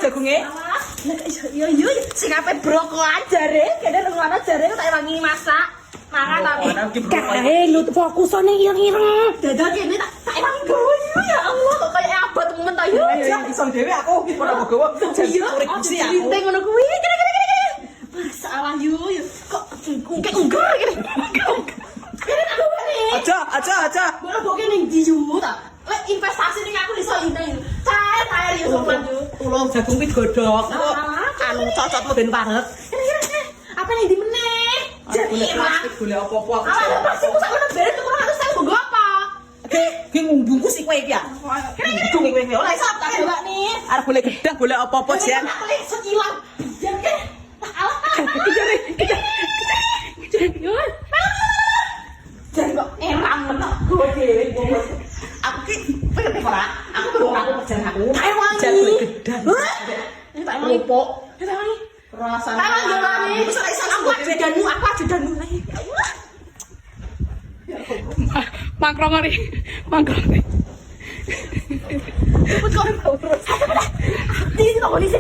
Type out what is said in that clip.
jagungnya. Yo sing ape broko ajare, kene ngono jare tak wangi masak. Mangan tapi kae lu fokus ning ireng-ireng. dadak kene tak wangi gawe ya Allah kok kaya abot temen ta yo. Iso dhewe aku ora mau gawe. Urip sih aku. Rinteng ngono kuwi. Kene. Masalah yo kok ungker kene. Kene tak bali. Aja. Bola boke ning ndi yo ta? Lek investasi ning aku iso inteng. Cair yo sopan yo. Tulung jagung pi godhog. Anu cocotmu ben parek. Apa ning ndi meneh? Jadi golek apa-apa aku. Ala pasti ku sak ngono bare tuku 100.000 nggo apa? Ki ngumbungkus iki kowe iki ya. Kene Dung kowe ora ora iso iso tak mbak nih. arep golek gedang golek apa-apa jen. Tak klik sekilan. Biar ke. Alah. Kejar. Yo. Jadi kok erang menak gue dhewe bos. Aku ki pengen ora. Aku perlu aku kerjaan aku. Tak wangi. Jan golek gedang. Tak wangi. Tak wangi. Rasane. Tak wangi. Wis ora iso aku ajudanmu. Ya Allah. Mangkrong. Cepet kok. Ini kok polisi.